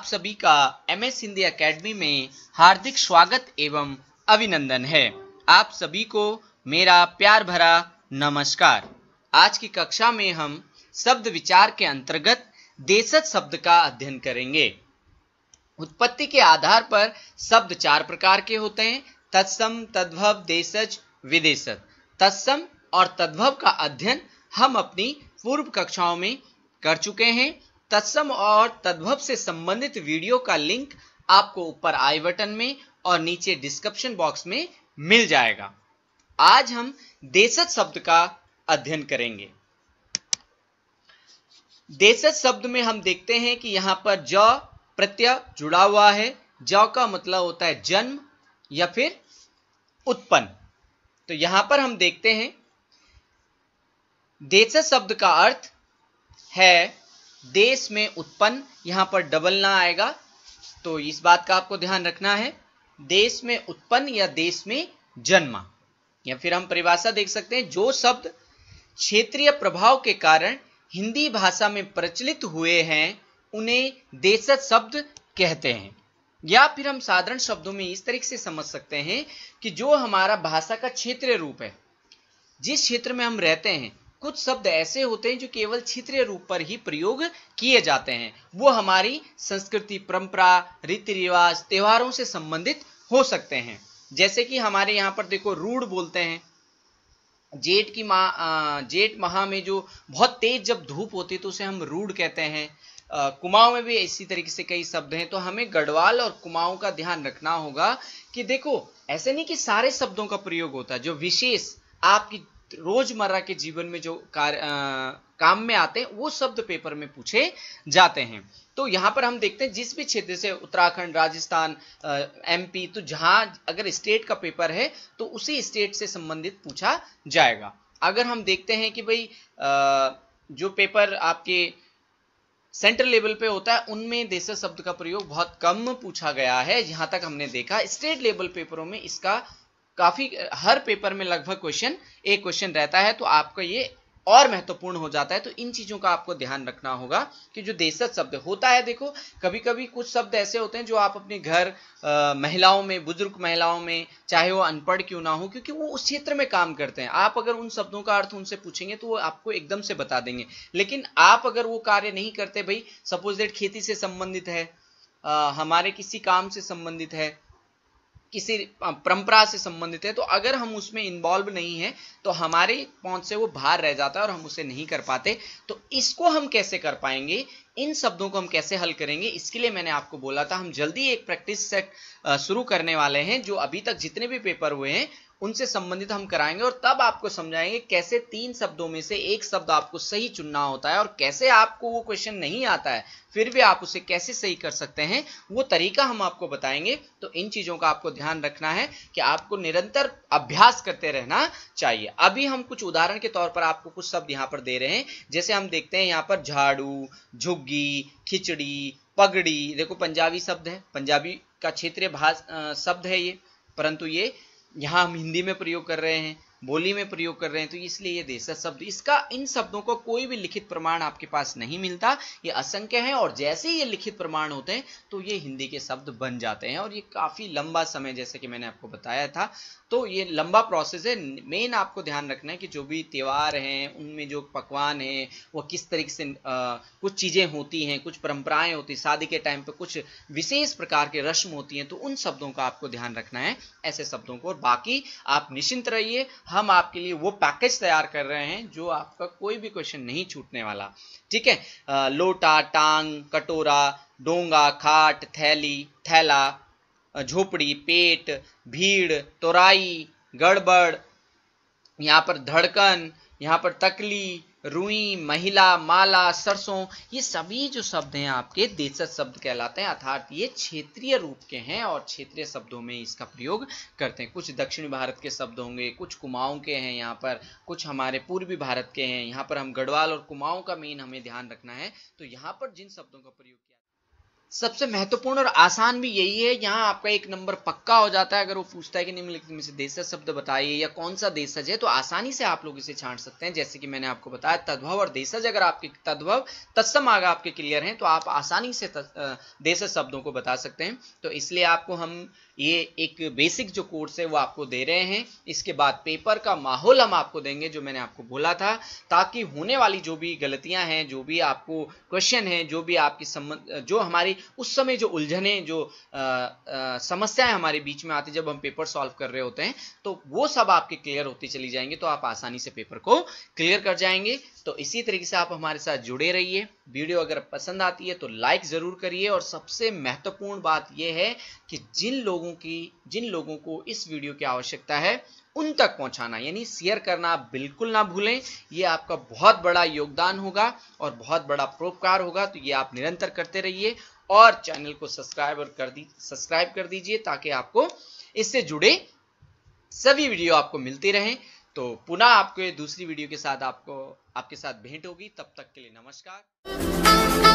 सभी का MS Hindi academy में हार्दिक स्वागत एवं अभिनंदन है। आप सभी को मेरा प्यार भरा नमस्कार। आज की कक्षा में हम शब्द विचार के अंतर्गत देशज शब्द का अध्ययन करेंगे। उत्पत्ति के आधार पर शब्द चार प्रकार के होते हैं: तत्सम, तद्भव, देशज, विदेशज। तत्सम और तद्भव का अध्ययन हम अपनी पूर्व कक्षाओं में कर चुके हैं। तत्सम और तद्भव से संबंधित वीडियो का लिंक आपको ऊपर आई बटन में और नीचे डिस्क्रिप्शन बॉक्स में मिल जाएगा। आज हम देशज शब्द का अध्ययन करेंगे। देशज शब्द में हम देखते हैं कि यहां पर ज प्रत्यय जुड़ा हुआ है। ज का मतलब होता है जन्म या फिर उत्पन्न। तो यहां पर हम देखते हैं देशज शब्द का अर्थ है देश में उत्पन्न। यहां पर डबल ना आएगा, तो इस बात का आपको ध्यान रखना है। देश में उत्पन्न या देश में जन्मा। या फिर हम परिभाषा देख सकते हैं, जो शब्द क्षेत्रीय प्रभाव के कारण हिंदी भाषा में प्रचलित हुए हैं उन्हें देशज शब्द कहते हैं। या फिर हम साधारण शब्दों में इस तरीके से समझ सकते हैं कि जो हमारा भाषा का क्षेत्रीय रूप है, जिस क्षेत्र में हम रहते हैं, कुछ शब्द ऐसे होते हैं जो केवल क्षेत्रीय रूप पर ही प्रयोग किए जाते हैं। वो हमारी संस्कृति, परंपरा, रीति रिवाज, त्योहारों से संबंधित हो सकते हैं। जैसे कि हमारे यहाँ पर देखो, रूड बोलते हैं। जेठ माह में जो बहुत तेज जब धूप होती है तो उसे हम रूड कहते हैं। कुमाऊं में भी इसी तरीके से कई शब्द हैं। तो हमें गढ़वाल और कुमाऊं का ध्यान रखना होगा कि देखो, ऐसे नहीं कि सारे शब्दों का प्रयोग होता है। जो विशेष आपकी रोजमर्रा के जीवन में जो काम में आते हैं वो शब्द पेपर में पूछे जाते हैं। तो यहां पर हम देखते हैं जिस भी क्षेत्र से, उत्तराखंड, राजस्थान, MP, तो जहां अगर स्टेट का पेपर है तो उसी स्टेट से संबंधित पूछा जाएगा। अगर हम देखते हैं कि भाई जो पेपर आपके सेंट्रल लेवल पे होता है उनमें देशज शब्द का प्रयोग बहुत कम पूछा गया है। जहां तक हमने देखा, स्टेट लेवल पेपरों में इसका काफी, हर पेपर में लगभग एक क्वेश्चन रहता है। तो आपका ये और महत्वपूर्ण हो जाता है। तो इन चीजों का आपको ध्यान रखना होगा कि जो देशज शब्द होता है, देखो कभी कभी कुछ शब्द ऐसे होते हैं जो आप अपने घर महिलाओं में, बुजुर्ग महिलाओं में, चाहे वो अनपढ़ क्यों ना हो, क्योंकि वो उस क्षेत्र में काम करते हैं, आप अगर उन शब्दों का अर्थ उनसे पूछेंगे तो वो आपको एकदम से बता देंगे। लेकिन आप अगर वो कार्य नहीं करते, भाई सपोज दैट खेती से संबंधित है, हमारे किसी काम से संबंधित है, किसी परंपरा से संबंधित है, तो अगर हम उसमें इन्वॉल्व नहीं है तो हमारे पहुंच से वो बाहर रह जाता है और हम उसे नहीं कर पाते। तो इसको हम कैसे कर पाएंगे, इन शब्दों को हम कैसे हल करेंगे, इसके लिए मैंने आपको बोला था हम जल्दी एक प्रैक्टिस सेट शुरू करने वाले हैं। जो अभी तक जितने भी पेपर हुए हैं उनसे संबंधित हम कराएंगे और तब आपको समझाएंगे कैसे 3 शब्दों में से एक शब्द आपको सही चुनना होता है और कैसे आपको वो क्वेश्चन नहीं आता है फिर भी आप उसे कैसे सही कर सकते हैं, वो तरीका हम आपको बताएंगे। तो इन चीजों का आपको ध्यान रखना है कि आपको निरंतर अभ्यास करते रहना चाहिए। अभी हम कुछ उदाहरण के तौर पर आपको कुछ शब्द यहाँ पर दे रहे हैं। जैसे हम देखते हैं यहाँ पर झाड़ू, झुग्गी, खिचड़ी, पगड़ी। देखो पंजाबी शब्द है, पंजाबी का क्षेत्रीय शब्द है ये, परंतु ये यहाँ हम हिंदी में प्रयोग कर रहे हैं, बोली में प्रयोग कर रहे हैं, तो इसलिए ये देशज शब्द। इसका, इन शब्दों को कोई भी लिखित प्रमाण आपके पास नहीं मिलता, ये असंख्य है और जैसे ही ये लिखित प्रमाण होते हैं तो ये हिंदी के शब्द बन जाते हैं। और ये काफी लंबा समय, जैसे कि मैंने आपको बताया था, तो ये लंबा प्रोसेस है। मेन आपको ध्यान रखना है कि जो भी त्योहार हैं उनमें जो पकवान है वो किस तरीके से, कुछ चीजें होती हैं, कुछ परंपराएं होती हैं, शादी के टाइम पे कुछ विशेष प्रकार के रस्म होती हैं, तो उन शब्दों का आपको ध्यान रखना है, ऐसे शब्दों को। और बाकी आप निश्चिंत रहिए, हम आपके लिए वो पैकेज तैयार कर रहे हैं जो आपका कोई भी क्वेश्चन नहीं छूटने वाला। ठीक है, लोटा, टांग, कटोरा, डोंगा, खाट, थैली, थैला, झोपड़ी, पेट, भीड़, तोराई, गड़बड़, यहाँ पर धड़कन, यहाँ पर तकली, रुई, महिला, माला, सरसों, ये सभी जो शब्द हैं आपके देशज शब्द कहलाते हैं। अर्थात ये क्षेत्रीय रूप के हैं और क्षेत्रीय शब्दों में इसका प्रयोग करते हैं। कुछ दक्षिणी भारत के शब्द होंगे, कुछ कुमाऊं के हैं, यहाँ पर कुछ हमारे पूर्वी भारत के हैं। यहाँ पर हम गढ़वाल और कुमाऊं का मेन हमें ध्यान रखना है। तो यहाँ पर जिन शब्दों का प्रयोग किया सबसे महत्वपूर्ण और आसान भी यही है। यहाँ आपका एक नंबर पक्का हो जाता है। अगर वो पूछता है कि निम्नलिखित में से देशज शब्द बताइए या कौन सा देशज है, तो आसानी से आप लोग इसे छांट सकते हैं। जैसे कि मैंने आपको बताया तद्भव और देशज, अगर आपके तद्भव तत्सम आगे आपके क्लियर हैं तो आप आसानी से देशज शब्दों को बता सकते हैं। तो इसलिए आपको हम ये एक बेसिक जो कोर्स है वो आपको दे रहे हैं। इसके बाद पेपर का माहौल हम आपको देंगे, जो मैंने आपको बोला था, ताकि होने वाली जो भी गलतियां हैं, जो भी आपको क्वेश्चन है, जो भी आपकी जो हमारी उस समय जो उलझने, जो समस्याएं हमारे बीच में आती जब हम पेपर सॉल्व कर रहे होते हैं, तो वो सब आपके क्लियर होती चली जाएंगे, तो आप आसानी से पेपर को क्लियर कर जाएंगे। तो इसी तरीके से आप हमारे साथ जुड़े रहिए। वीडियो अगर पसंद आती है तो लाइक जरूर करिए। और सबसे महत्वपूर्ण बात यह है कि जिन लोगों को इस वीडियो की आवश्यकता है उन तक पहुंचाना, यानी शेयर करना बिल्कुल ना भूलें। ये आपका बहुत बड़ा योगदान होगा और बहुत बड़ा परोपकार होगा। तो ये आप निरंतर करते रहिए और चैनल को सब्सक्राइब कर दीजिए, ताकि आपको इससे जुड़े सभी वीडियो आपको मिलती रहें। तो पुनः आपको दूसरी वीडियो के साथ आपके साथ भेंट होगी। तब तक के लिए नमस्कार।